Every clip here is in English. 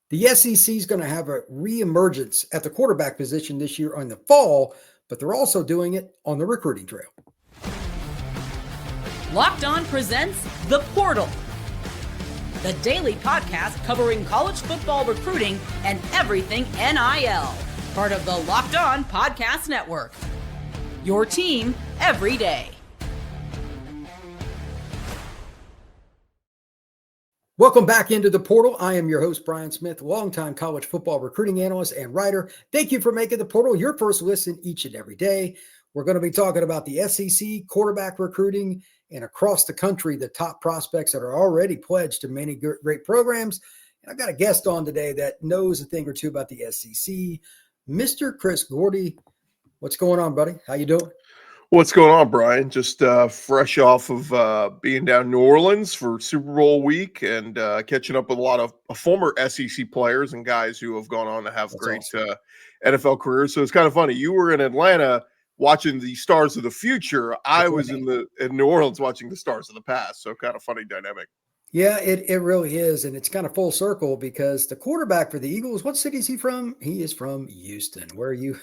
The SEC is going to have a reemergence at the quarterback position this year in the fall, but they're also doing it on the recruiting trail. Locked On presents The Portal, the daily podcast covering college football recruiting and everything NIL. Part of the Locked On Podcast Network. Your team every day. Welcome back into the portal. I am your host, Brian Smith, longtime college football recruiting analyst and writer. Thank you for making the portal your first listen each and every day. We're going to be talking about the SEC, quarterback recruiting, and across the country, the top prospects that are already pledged to many great programs. And I've got a guest on today that knows a thing or two about the SEC, Mr. Chris Gordy. What's going on, buddy? How you doing? What's going on, Brian? Just fresh off of being down in New Orleans for Super Bowl week and catching up with a lot of former SEC players and guys who have gone on to have great NFL careers. So it's kind of funny. You were in Atlanta watching the stars of the future. I was in New Orleans watching the stars of the past. So kind of funny dynamic. Yeah, it really is. And it's kind of full circle because the quarterback for the Eagles, what city is he from? He is from Houston, where you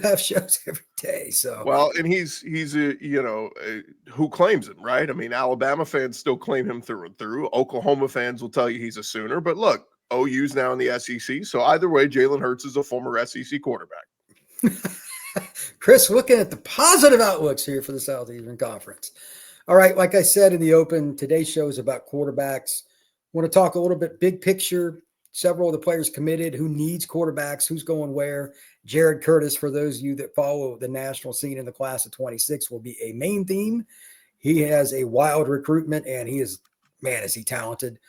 have shows every day. So well, and he's who claims him, right? I mean, Alabama fans still claim him through and through. Oklahoma fans will tell you he's a Sooner. But look, OU's now in the SEC. So either way, Jalen Hurts is a former SEC quarterback. Chris, looking at the positive outlooks here for the Southeastern Conference. All right, like I said in the open, today's show is about quarterbacks. Want to talk a little bit big picture, several of the players committed, who needs quarterbacks, who's going where. Jared Curtis, for those of you that follow the national scene in the class of 26, will be a main theme. He has a wild recruitment, and he is, man, is he talented.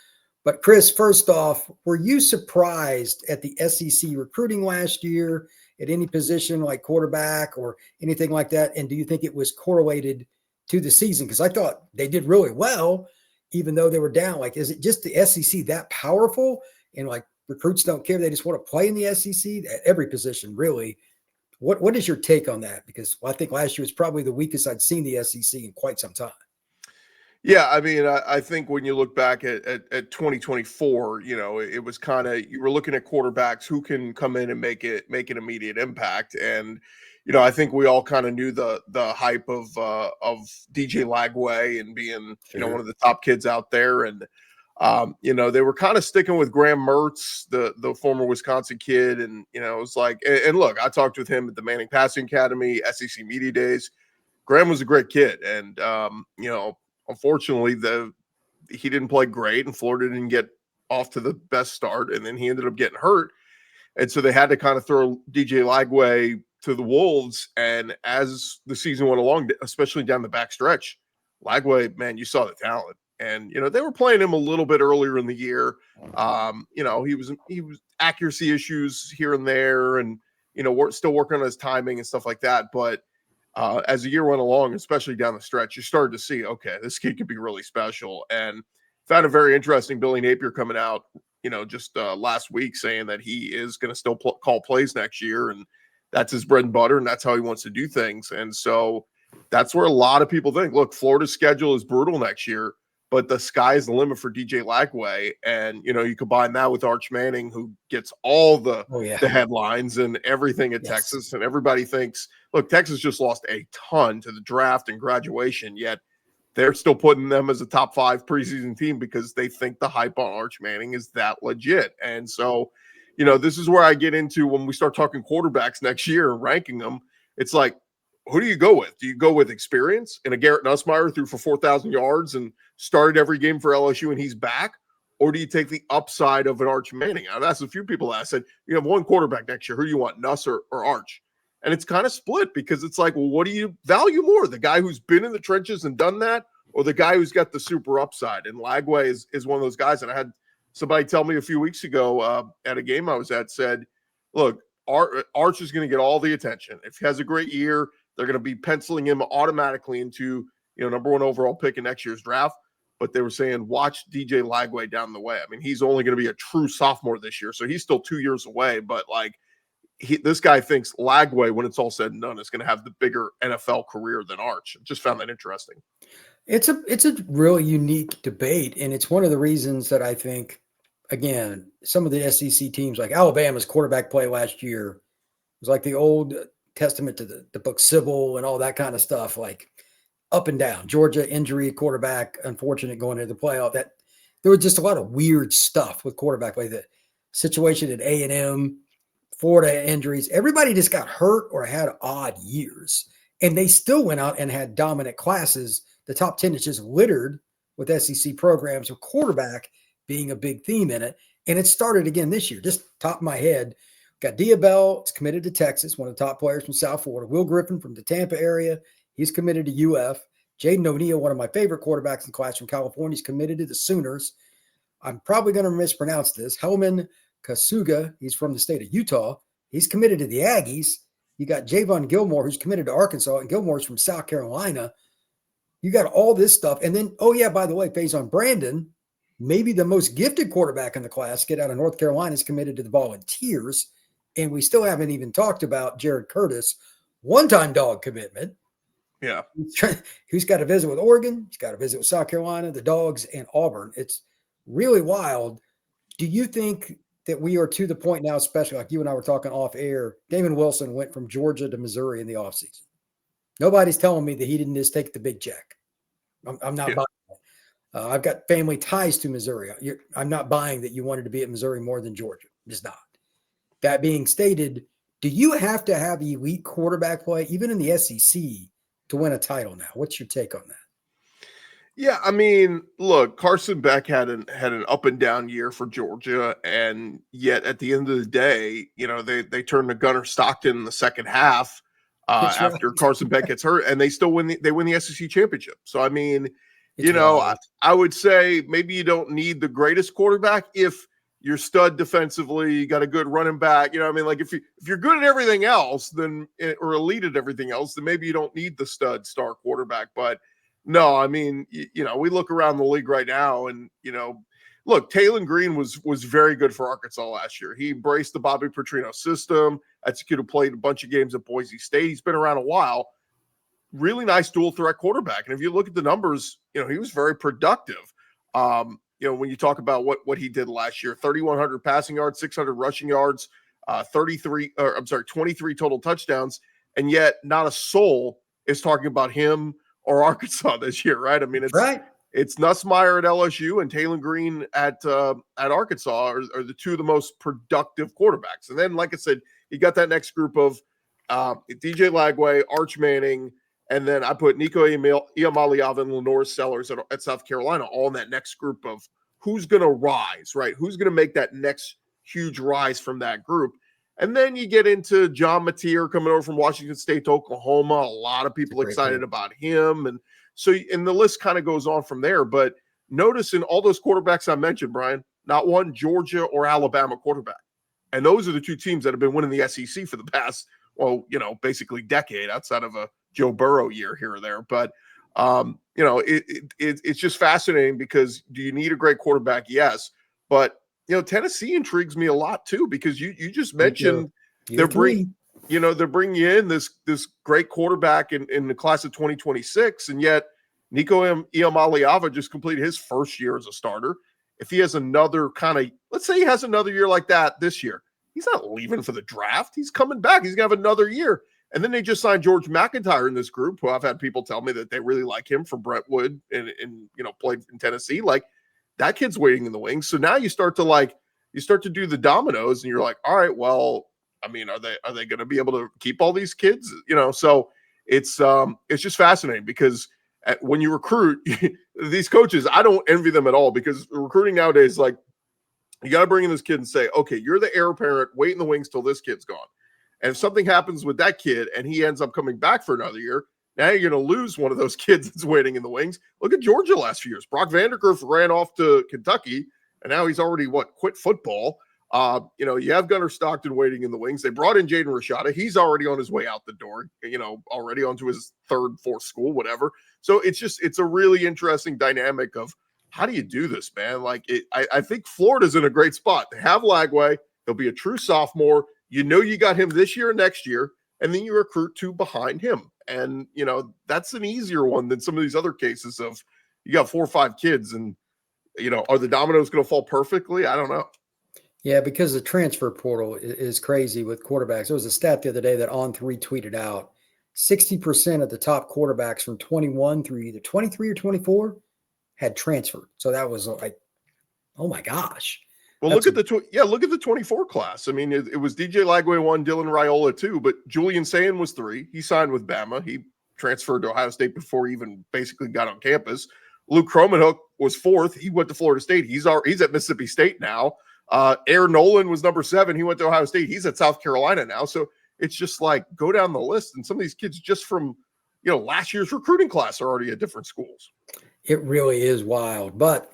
But Chris, first off, were you surprised at the SEC recruiting last year at any position like quarterback or anything like that? And do you think it was correlated to the season? Because I thought they did really well, even though they were down. Like, is it just the SEC that powerful? And like recruits don't care. They just want to play in the SEC at every position, really. What is your take on that? Because I think last year was probably the weakest I'd seen the SEC in quite some time. Yeah, I mean, I think when you look back at 2024, it was kind of, you were looking at quarterbacks who can come in and make an immediate impact. And, I think we all kind of knew the hype of DJ Lagway and being, one of the top kids out there. And, they were kind of sticking with Graham Mertz, the former Wisconsin kid. And, it was like, and look, I talked with him at the Manning Passing Academy, SEC Media Days. Graham was a great kid. And, unfortunately, he didn't play great, and Florida didn't get off to the best start, and then he ended up getting hurt. And so they had to kind of throw DJ Lagway to the wolves. And as the season went along, especially down the back stretch, Lagway, man, you saw the talent. And, they were playing him a little bit earlier in the year. He was accuracy issues here and there, and, we're still working on his timing and stuff like that. But as the year went along, especially down the stretch, you started to see, okay, this kid could be really special. And found it very interesting, Billy Napier coming out, just last week saying that he is going to still call plays next year. And that's his bread and butter, and that's how he wants to do things. And so that's where a lot of people think, look, Florida's schedule is brutal next year, but the sky's the limit for DJ Lagway. And, you combine that with Arch Manning, who gets all the headlines and everything at Texas. And everybody thinks, look, Texas just lost a ton to the draft and graduation, yet they're still putting them as a top 5 preseason team because they think the hype on Arch Manning is that legit. And so, this is where I get into when we start talking quarterbacks next year and ranking them. It's like, who do you go with? Do you go with experience and a Garrett Nussmeier threw for 4,000 yards and started every game for LSU and he's back? Or do you take the upside of an Arch Manning? I've asked a few people. I said, you have one quarterback next year. Who do you want, Nuss or Arch? And it's kind of split because it's like, well, what do you value more? The guy who's been in the trenches and done that, or the guy who's got the super upside? And Lagway is one of those guys. And I had somebody tell me a few weeks ago at a game I was at, said, look, Arch is going to get all the attention. If he has a great year, they're going to be penciling him automatically into, number 1 overall pick in next year's draft. But they were saying, watch DJ Lagway down the way. I mean, he's only going to be a true sophomore this year, so he's still 2 years away. But like, this guy thinks Lagway, when it's all said and done, is going to have the bigger NFL career than Arch. Just found that interesting. It's a really unique debate, and it's one of the reasons that I think again, some of the SEC teams, like Alabama's quarterback play last year, was like the Old Testament to the book Sybil and all that kind of stuff, like up and down. Georgia injury quarterback, unfortunate going into the playoff. That there was just a lot of weird stuff with quarterback play. The situation at A&M, Florida injuries, everybody just got hurt or had odd years, and they still went out and had dominant classes. The top 10 is just littered with SEC programs with quarterback being a big theme in it. And it started again this year. Just top of my head, got Diabell, is committed to Texas, one of the top players from South Florida. Will Griffin from the Tampa area, he's committed to UF. Jaden O'Neal, one of my favorite quarterbacks in the class from California, is committed to the Sooners. I'm probably going to mispronounce this. Helman Kasuga, he's from the state of Utah. He's committed to the Aggies. You got Javon Gilmore, who's committed to Arkansas, and Gilmore's from South Carolina. You got all this stuff. And then, oh yeah, by the way, Faison Brandon, maybe the most gifted quarterback in the class, get out of North Carolina, is committed to the Volunteers. And we still haven't even talked about Jared Curtis, one-time dog commitment. Yeah. Who's got to visit with Oregon. He's got to visit with South Carolina, the Dogs, and Auburn. It's really wild. Do you think that we are to the point now, especially like you and I were talking off air, Damon Wilson went from Georgia to Missouri in the offseason? Nobody's telling me that he didn't just take the big check. I'm not buying it. I've got family ties to Missouri. I'm not buying that you wanted to be at Missouri more than Georgia. Just not. That being stated, do you have to have elite quarterback play, even in the SEC, to win a title now? What's your take on that? Yeah, I mean, look, Carson Beck had an up and down year for Georgia, and yet at the end of the day, you know, they turned to Gunnar Stockton in the second half after right. Carson Beck gets hurt, and they still win the SEC championship. So I mean, I would say maybe you don't need the greatest quarterback if you're stud defensively, you got a good running back. You know what I mean? Like if you're good at everything else, then or elite at everything else, then maybe you don't need the stud star quarterback. But no, I mean, you know, we look around the league right now, and look, Taylon Green was very good for Arkansas last year. He embraced the Bobby Petrino system, played a bunch of games at Boise State. He's been around a while. Really nice dual threat quarterback. And if you look at the numbers, he was very productive. When you talk about what he did last year, 3,100 passing yards, 600 rushing yards, 23 total touchdowns, and yet not a soul is talking about him or Arkansas this year, right? I mean, it's right. It's Nussmeier at LSU and Taylon Green at Arkansas are the two of the most productive quarterbacks. And then, like I said, you got that next group of DJ Lagway, Arch Manning, and then I put Nico Iamaleava and Lenore Sellers at South Carolina, all in that next group of who's going to rise, right? Who's going to make that next huge rise from that group? And then you get into John Napier coming over from Washington State to Oklahoma. A lot of people excited about him. And so, and the list kind of goes on from there. But notice in all those quarterbacks I mentioned, Brian, not one Georgia or Alabama quarterback. And those are the two teams that have been winning the SEC for the past, basically decade, outside of a Joe Burrow year here or there. But, it's just fascinating because do you need a great quarterback? Yes. But, Tennessee intrigues me a lot too, because you just mentioned they're bringing in this great quarterback in the class of 2026, and yet Nico Iamaleava just completed his first year as a starter. If he has another let's say he has another year like that this year, he's not leaving for the draft. He's coming back. He's gonna have another year. And then they just signed George McIntyre in this group, who I've had people tell me that they really like him from Brentwood and played in Tennessee. Like, that kid's waiting in the wings. So now you start to do the dominoes, and you're like, all right, well, I mean, are they going to be able to keep all these kids? So it's just fascinating because when you recruit these coaches, I don't envy them at all, because recruiting nowadays, like, you got to bring in this kid and say, okay, you're the heir apparent, wait in the wings till this kid's gone. And if something happens with that kid and he ends up coming back for another year, now you're going to lose one of those kids that's waiting in the wings. Look at Georgia last few years. Brock Vandergriff ran off to Kentucky, and now he's already quit football. You have Gunnar Stockton waiting in the wings. They brought in Jaden Rashada. He's already on his way out the door, already onto his third, fourth school, whatever. So it's a really interesting dynamic of how do you do this, man? Like, I think Florida's in a great spot. They have Lagway. He'll be a true sophomore. You got him this year and next year, and then you recruit two behind him. And, that's an easier one than some of these other cases of you got 4 or 5 kids and, Are the dominoes going to fall perfectly? I don't know. Yeah, because the transfer portal is crazy with quarterbacks. There was a stat the other day that On3 tweeted out 60% of the top quarterbacks from 21 through either 23 or 24 had transferred. So that was like, oh my gosh. Well, look at the 24 class. I mean, it was DJ Lagway 1, Dylan Raiola 2, but Julian Sayin was 3. He signed with Bama. He transferred to Ohio State before he even basically got on campus. Luke Cromanhook was 4th. He went to Florida State. He's at Mississippi State now. Aaron Nolan was number 7. He went to Ohio State. He's at South Carolina now. So it's just like, go down the list. And some of these kids just from, last year's recruiting class are already at different schools. It really is wild. But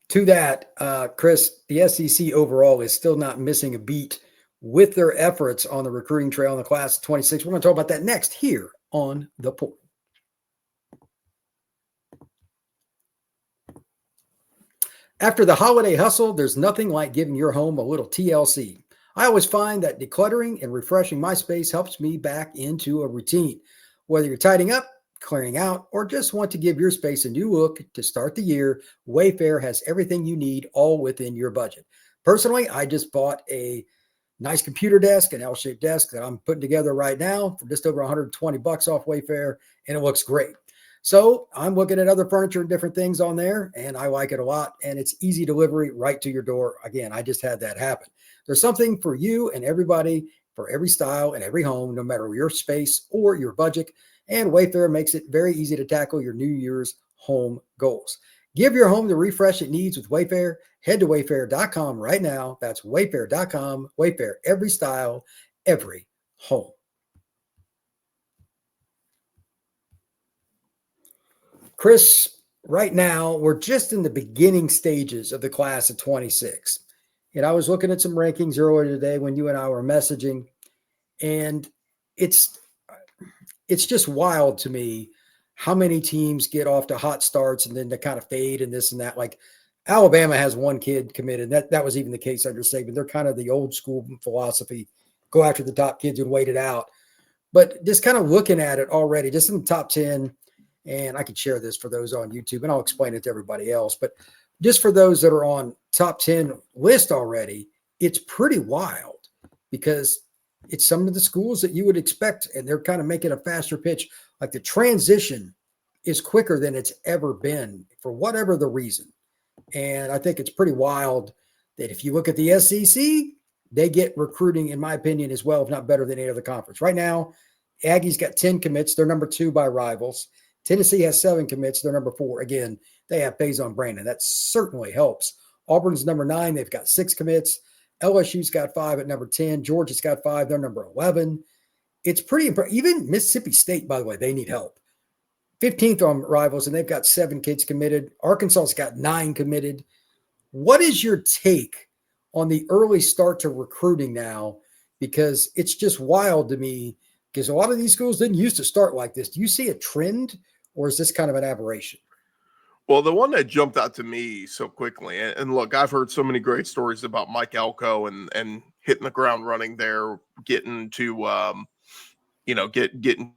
to that, Chris, the SEC overall is still not missing a beat with their efforts on the recruiting trail in the class of 26. We're going to talk about that next here on The Portal. After the holiday hustle, there's nothing like giving your home a little TLC. I always find that decluttering and refreshing my space helps me back into a routine. Whether you're tidying up, clearing out, or just want to give your space a new look to start the year, WayFair has everything you need all within your budget. Personally, I just bought a nice computer desk, an L-shaped desk that I'm putting together right now for just over $120 off WayFair, and it looks great. So I'm looking at other furniture and different things on there, and I like it a lot, and it's easy delivery right to your door. Again, I just had that happen. There's something for you and everybody, for every style and every home, no matter your space or your budget. And WayFair makes it very easy to tackle your New Year's home goals. Give your home the refresh it needs with WayFair. Head to wayfair.com right now. That's wayfair.com. WayFair, every style, every home. Chris, right now, we're just in the beginning stages of the class of 26. And I was looking at some rankings earlier today when you and I were messaging, and it's just wild to me how many teams get off to hot starts and then they kind of fade and this and that. Like Alabama has one kid committed. That was even the case under Saban. They're kind of the old school philosophy, go after the top kids and wait it out. But just kind of looking at it already, just in the top 10, and I could share this for those on YouTube and I'll explain it to everybody else. But just for those that are on top 10 list already, it's pretty wild because it's some of the schools that you would expect, and they're kind of making a faster pitch. Like the transition is quicker than it's ever been for whatever the reason. And I think it's pretty wild that if you look at the SEC, they get recruiting, in my opinion, as well, if not better than any other conference. Right now, Aggies got 10 commits. They're number 2 by rivals. Tennessee has 7 commits. They're number 4. Again, they have Faison Brandon. That certainly helps. Auburn's number 9. They've got 6 commits. LSU's got 5 at number 10. Georgia's got 5. They're number 11. It's pretty impressive. Even Mississippi State, by the way, they need help. 15th on rivals, and they've got 7 kids committed. Arkansas's got 9 committed. What is your take on the early start to recruiting now? Because it's just wild to me because a lot of these schools didn't used to start like this. Do you see a trend, or is this kind of an aberration? Well, the one that jumped out to me so quickly, and look, I've heard so many great stories about Mike Elko and hitting the ground running there, getting to, getting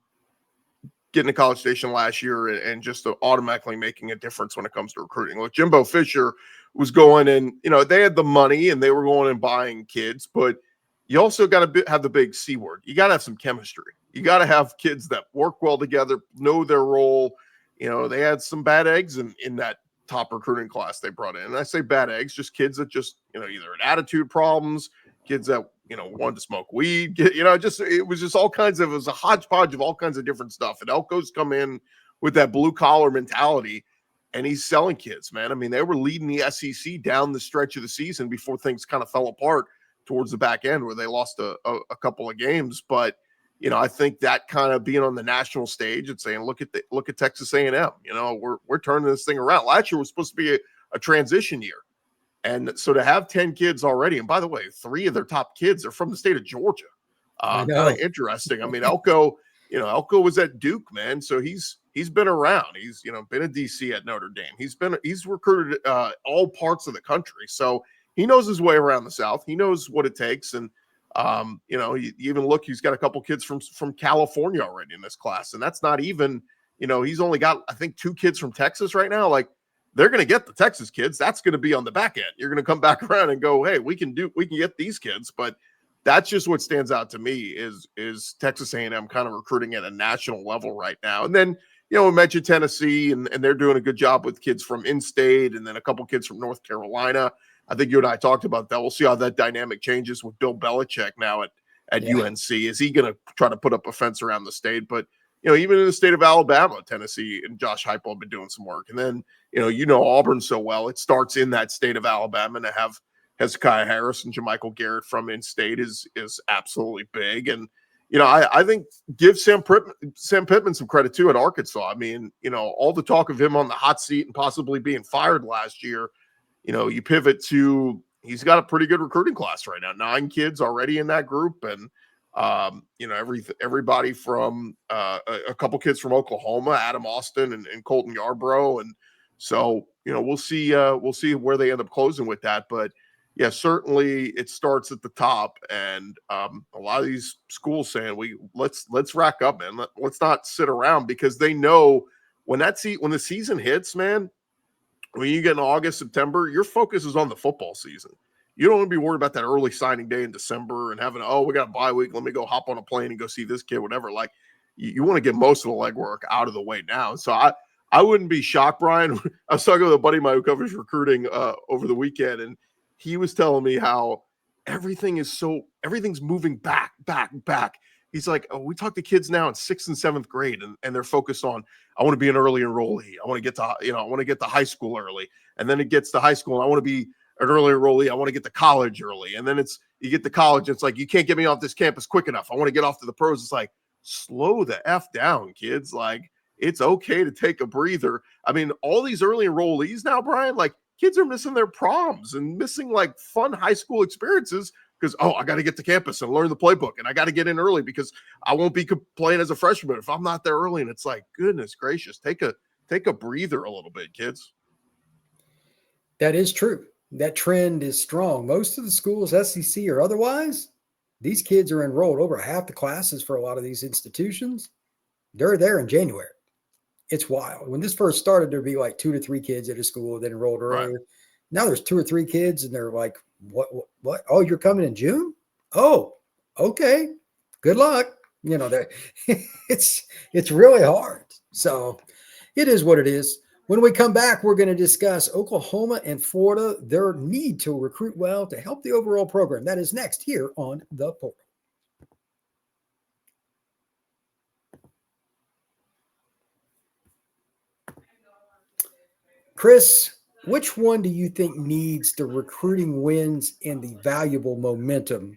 to College Station last year and just automatically making a difference when it comes to recruiting. Look, Jimbo Fisher was going and, they had the money and they were going and buying kids, but you also got to have the big C word. You got to have some chemistry. You got to have kids that work well together, know their role. They had some bad eggs in that top recruiting class they brought in. And I say bad eggs, just kids that just, either had attitude problems, kids that, wanted to smoke weed, it was just all kinds of, it was a hodgepodge of all kinds of different stuff. And Elko's come in with that blue collar mentality and he's selling kids, man. I mean, they were leading the SEC down the stretch of the season before things kind of fell apart towards the back end where they lost a couple of games. But, I think that kind of being on the national stage and saying, look at Texas A&M, we're turning this thing around. Last year was supposed to be a transition year. And so to have 10 kids already, and by the way, 3 of their top kids are from the state of Georgia. Kind of interesting. I mean, Elko was at Duke, man. So he's been around. He's, been a DC at Notre Dame. He's recruited all parts of the country. So he knows his way around the South. He knows what it takes. And, you even look, he's got a couple kids from California already in this class. And that's not even, he's only got, I think, 2 kids from Texas right now. Like, they're going to get the Texas kids. That's going to be on the back end. You're going to come back around and go, hey, we can get these kids. But that's just what stands out to me is Texas A&M kind of recruiting at a national level right now. And then, we mentioned Tennessee, and they're doing a good job with kids from in-state, and then a couple kids from North Carolina. I think you and I talked about that. We'll see how that dynamic changes with Bill Belichick now at UNC. Is he going to try to put up a fence around the state? But, even in the state of Alabama, Tennessee and Josh Heupel have been doing some work. And then, Auburn so well. It starts in that state of Alabama, and to have Hezekiah Harris and Jermichael Garrett from in-state is absolutely big. And, I think give Sam Pittman some credit too at Arkansas. I mean, all the talk of him on the hot seat and possibly being fired last year, you pivot to he's got a pretty good recruiting class right now. 9 kids already in that group, and everybody from a couple kids from Oklahoma, Adam Austin and Colton Yarbrough, and so we'll see where they end up closing with that. But yeah, certainly it starts at the top, and a lot of these schools saying let's rack up, man. Let's not sit around, because they know when the season hits, man. When you get in August, September, your focus is on the football season. You don't want to be worried about that early signing day in December and having, we got a bye week. Let me go hop on a plane and go see this kid, whatever. Like, you want to get most of the legwork out of the way now. So I wouldn't be shocked, Brian. I was talking with a buddy of mine who covers recruiting over the weekend, and he was telling me how everything's moving back. He's like, we talk to kids now in 6th and 7th grade, and they're focused on, I want to be an early enrollee. I want to get to high school early. And then it gets to high school, and I want to be an early enrollee. I want to get to college early. And then you get to college, and it's like, you can't get me off this campus quick enough. I want to get off to the pros. It's like, slow the F down, kids. Like, it's okay to take a breather. I mean, all these early enrollees now, Brian, like, kids are missing their proms and missing like fun high school experiences because, I got to get to campus and learn the playbook, and I got to get in early because I won't be playing as a freshman if I'm not there early. And it's like, goodness gracious, take a breather a little bit, kids. That is true. That trend is strong. Most of the schools, SEC or otherwise, these kids are enrolled. Over half the classes for a lot of these institutions, they're there in January. It's wild. When this first started, there'd be like 2 to 3 kids at a school that enrolled earlier. Right. Now there's 2 or 3 kids, and they're like, what? Oh, you're coming in June? Oh, okay. Good luck. It's really hard. So it is what it is. When we come back, we're going to discuss Oklahoma and Florida, their need to recruit well to help the overall program. That is next here on The Portal. Chris, which one do you think needs the recruiting wins and the valuable momentum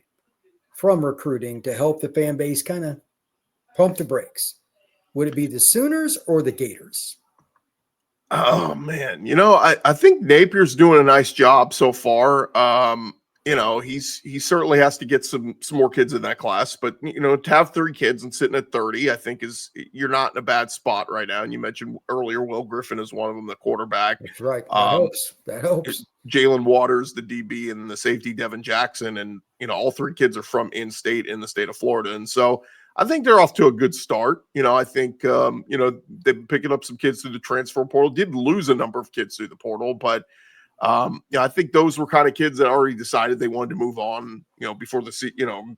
from recruiting to help the fan base kind of pump the brakes? Would it be the Sooners or the Gators? Oh, man. I think Napier's doing a nice job so far. He certainly has to get some more kids in that class, but to have 3 kids and sitting at 30, I think you're not in a bad spot right now. And you mentioned earlier, Will Griffin is one of them, the quarterback. That's right. That helps. Jalen Waters, the DB, and the safety Devin Jackson, and all 3 kids are from in-state in the state of Florida, and so I think they're off to a good start. I think they've been picking up some kids through the transfer portal. Did lose a number of kids through the portal, but I think those were kind of kids that already decided they wanted to move on, before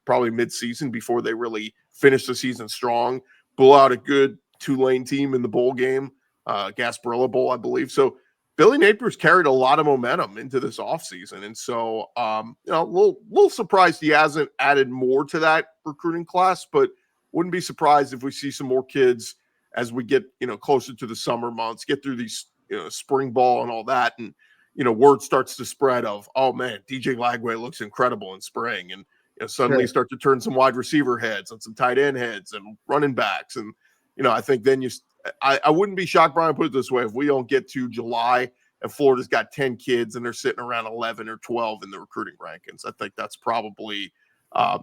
probably mid-season, before they really finished the season strong. Blew out a good Tulane team in the bowl game, Gasparilla Bowl, I believe. So Billy Napier's carried a lot of momentum into this offseason. And so, a little surprised he hasn't added more to that recruiting class, but wouldn't be surprised if we see some more kids as we get, closer to the summer months, get through these, spring ball and all that. And, word starts to spread of, oh man, DJ Lagway looks incredible in spring. And suddenly start to turn some wide receiver heads and some tight end heads and running backs. And, I think then I wouldn't be shocked, Brian, put it this way, if we don't get to July and Florida's got 10 kids and they're sitting around 11 or 12 in the recruiting rankings. I think that's probably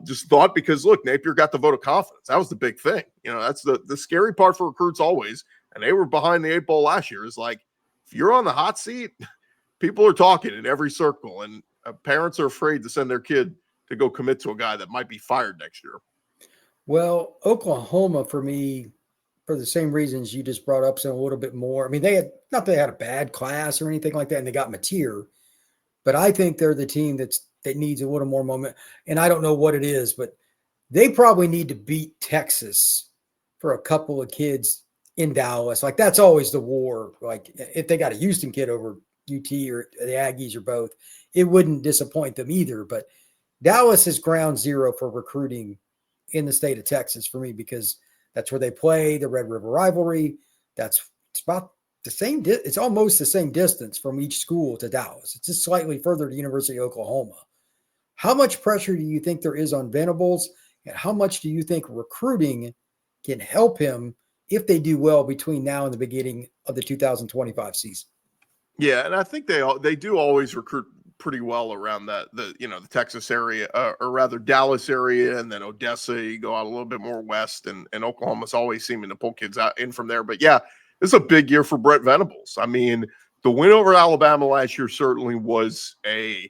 just thought, because look, Napier got the vote of confidence. That was the big thing. That's the scary part for recruits always. And they were behind the 8 ball last year. Is like, if you're on the hot seat, people are talking in every circle, and parents are afraid to send their kid to go commit to a guy that might be fired next year. Well, Oklahoma for me for the same reasons you just brought up, so a little bit more. I mean, they had not that they had a bad class or anything like that, and they got Napier, but I think they're the team that needs a little more moment. And I don't know what it is, but they probably need to beat Texas for a couple of kids in Dallas. Like that's always the war. Like if they got a Houston kid over UT or the Aggies or both, it wouldn't disappoint them either. But Dallas is ground zero for recruiting in the state of Texas for me, because that's where they play the Red River rivalry. It's about the same. It's almost the same distance from each school to Dallas. It's just slightly further to University of Oklahoma. How much pressure do you think there is on Venables, and how much do you think recruiting can help him if they do well between now and the beginning of the 2025 season? Yeah, and I think they do always recruit pretty well around the Texas area, or rather Dallas area, and then Odessa. You go out a little bit more west, and Oklahoma's always seeming to pull kids out in from there. But yeah, this is a big year for Brett Venables. I mean, the win over Alabama last year certainly was I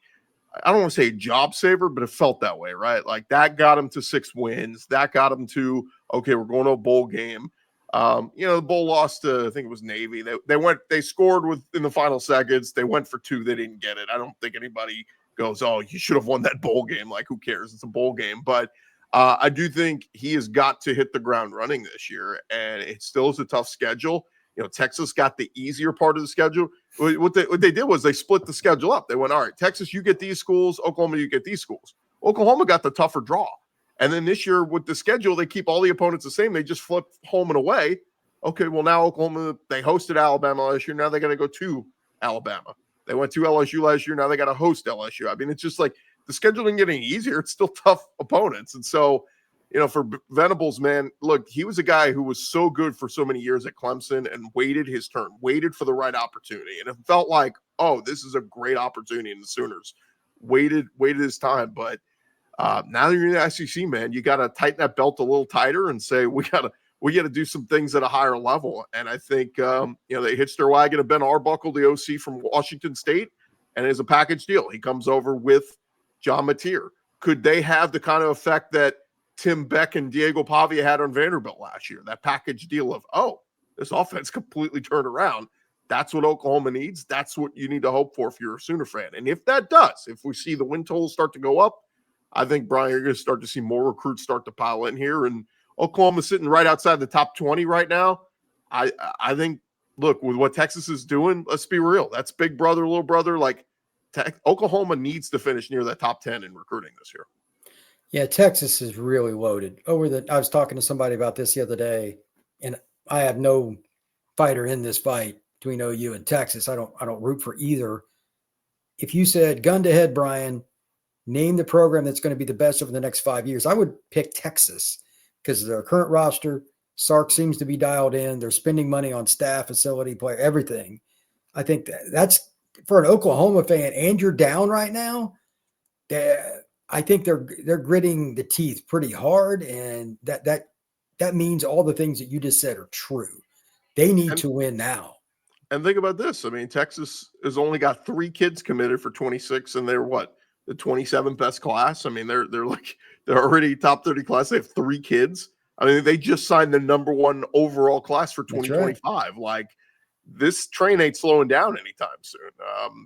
don't want to say a job saver, but it felt that way, right? Like that got him to 6 wins. That got him to, okay, we're going to a bowl game. The bowl lost to, I think it was Navy. They scored in the final seconds. They went for 2. They didn't get it. I don't think anybody goes, oh, you should have won that bowl game. Like, who cares? It's a bowl game. But I do think he has got to hit the ground running this year, and it still is a tough schedule. Texas got the easier part of the schedule. What they did was they split the schedule up. They went, all right, Texas, you get these schools. Oklahoma, you get these schools. Oklahoma got the tougher draw. And then this year with the schedule, they keep all the opponents the same. They just flip home and away. Okay, well, now Oklahoma, they hosted Alabama last year. Now they got to go to Alabama. They went to LSU last year. Now they got to host LSU. I mean, it's just like the schedule didn't get any easier. It's still tough opponents. And so, for Venables, man, look, he was a guy who was so good for so many years at Clemson and waited his turn, waited for the right opportunity. And it felt like, oh, this is a great opportunity in the Sooners. Waited his time. But now that you're in the SEC, man, you got to tighten that belt a little tighter and say, we got to do some things at a higher level. And I think, they hitched their wagon to Ben Arbuckle, the OC from Washington State, and it's a package deal. He comes over with John Napier. Could they have the kind of effect that Tim Beck and Diego Pavia had on Vanderbilt last year? That package deal of, oh, this offense completely turned around. That's what Oklahoma needs. That's what you need to hope for if you're a Sooner fan. And if that does, if we see the win totals start to go up, I think, Brian, you're going to start to see more recruits start to pile in here. And Oklahoma's sitting right outside the top 20 right now. I think, look, with what Texas is doing, let's be real. That's big brother, little brother. Like, Oklahoma needs to finish near the top 10 in recruiting this year. Yeah, Texas is really loaded. I was talking to somebody about this the other day, and I have no fighter in this fight between OU and Texas. I don't root for either. If you said, gun to head, Brian, name the program that's going to be the best over the next 5 years, I would pick Texas because of their current roster. Sark seems to be dialed in. They're spending money on staff, facility, player, everything. I think that's for an Oklahoma fan, and you're down right now. I think they're gritting the teeth pretty hard, and that means all the things that you just said are true. They need to win now. And think about this. I mean, Texas has only got 3 kids committed for 26, and they're what? The 27th best class. I mean, they're already top 30 class. They have 3 kids. I mean, they just signed the #1 overall class for 2025. Right. Like, this train ain't slowing down anytime soon.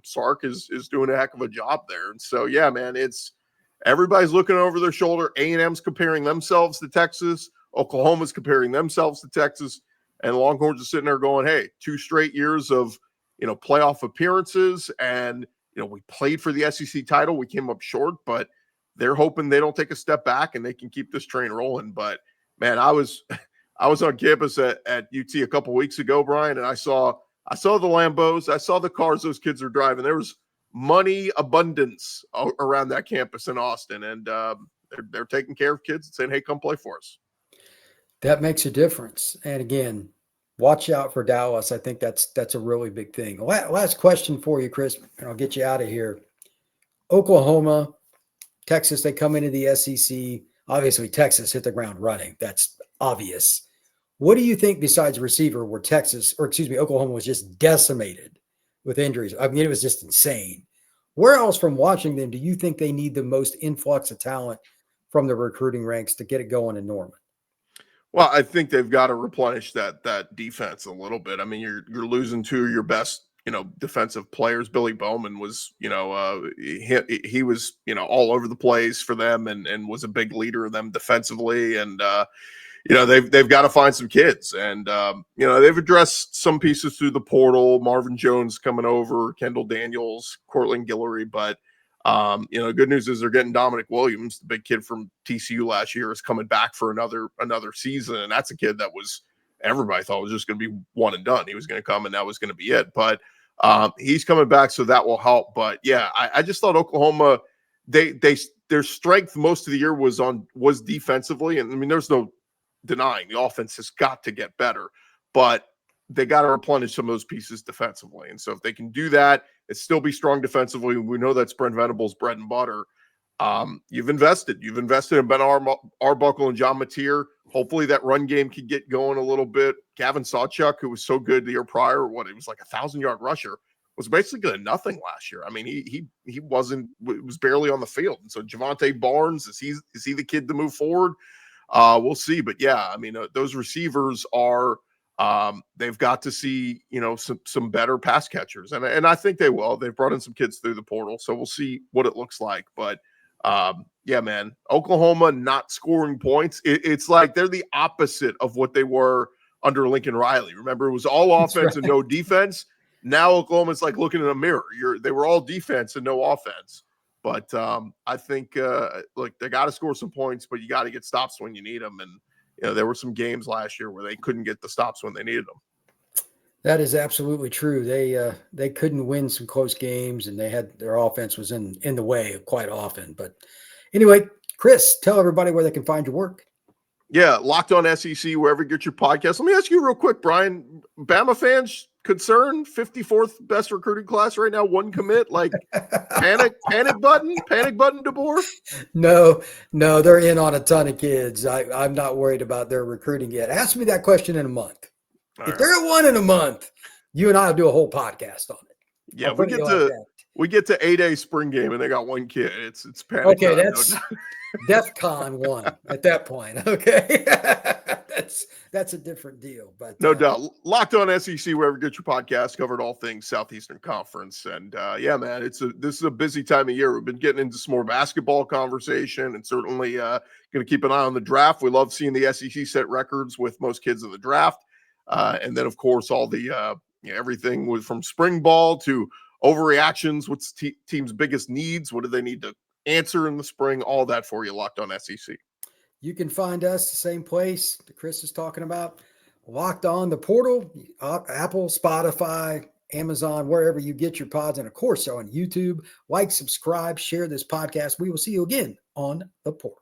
Sark is doing a heck of a job there. And so, yeah, man, everybody's looking over their shoulder. A&M's comparing themselves to Texas. Oklahoma's comparing themselves to Texas. And Longhorns are sitting there going, hey, 2 straight years of, playoff appearances. And, we played for the SEC title. We came up short, but they're hoping they don't take a step back and they can keep this train rolling. But, man, I was on campus at UT a couple weeks ago, Brian, and I saw the Lambos. I saw the cars those kids are driving. There was money abundance around that campus in Austin, and they're taking care of kids and saying, hey, come play for us. That makes a difference. And again, watch out for Dallas. I think that's a really big thing. Last question for you, Chris, and I'll get you out of here. Oklahoma, Texas, they come into the SEC. Obviously, Texas hit the ground running. That's obvious. What do you think besides receiver where Oklahoma was just decimated with injuries? I mean, it was just insane. Where else from watching them do you think they need the most influx of talent from the recruiting ranks to get it going in Norman? Well, I think they've got to replenish that defense a little bit. I mean, you're losing two of your best, defensive players. Billy Bowman was, he was, all over the place for them and was a big leader of them defensively. And they've got to find some kids, and they've addressed some pieces through the portal. Marvin Jones coming over, Kendall Daniels, Cortland Guillory, but good news is they're getting Dominic Williams, the big kid from TCU last year, is coming back for another season, and that's a kid that everybody thought was just going to be one and done. He was going to come, and that was going to be it. But he's coming back, so that will help. But yeah, I just thought Oklahoma, their strength most of the year was defensively, and I mean, there's no denying the offense has got to get better, but they got to replenish some of those pieces defensively. And so if they can do that and still be strong defensively, we know that's Brent Venables' bread and butter. You've invested in Ben Arbuckle and John Napier. Hopefully that run game can get going a little bit. Gavin Sawchuk, who was so good the year prior, he was like a 1,000-yard rusher, was basically good at nothing last year. I mean, he was barely on the field. And so Javante Barnes, is he the kid to move forward? We'll see. But yeah, I mean, those receivers are, they've got to see, some better pass catchers. And I think they will. They've brought in some kids through the portal, so we'll see what it looks like. But yeah, man, Oklahoma not scoring points. It's like they're the opposite of what they were under Lincoln Riley. Remember, it was all offense and no defense. Now Oklahoma's like looking in a mirror. They were all defense and no offense. But I think, look, they got to score some points, but you got to get stops when you need them. And, there were some games last year where they couldn't get the stops when they needed them. That is absolutely true. They couldn't win some close games, and their offense was in the way quite often. But anyway, Chris, tell everybody where they can find your work. Yeah, Locked On SEC, wherever you get your podcast. Let me ask you real quick, Brian. Bama fans concerned? 54th best recruiting class right now, one commit. Like panic button, DeBoer? No, they're in on a ton of kids. I'm not worried about their recruiting yet. Ask me that question in a month. If they're at one in a month, you and I will do a whole podcast on it. Yeah, we get to 8A spring game and they got one kid. It's panic. Okay, that's DEFCON 1 at that point. Okay. That's a different deal. But no doubt. Locked On SEC, wherever you get your podcast, covered all things Southeastern Conference. And yeah, man, this is a busy time of year. We've been getting into some more basketball conversation, and certainly going to keep an eye on the draft. We love seeing the SEC set records with most kids in the draft. And then, of course, all the everything was from spring ball to overreactions. What's team's biggest needs? What do they need to answer in the spring? All that for you, Locked On SEC. You can find us the same place that Chris is talking about. Locked On the portal, Apple, Spotify, Amazon, wherever you get your pods, and of course on YouTube. Like, subscribe, share this podcast. We will see you again on the portal.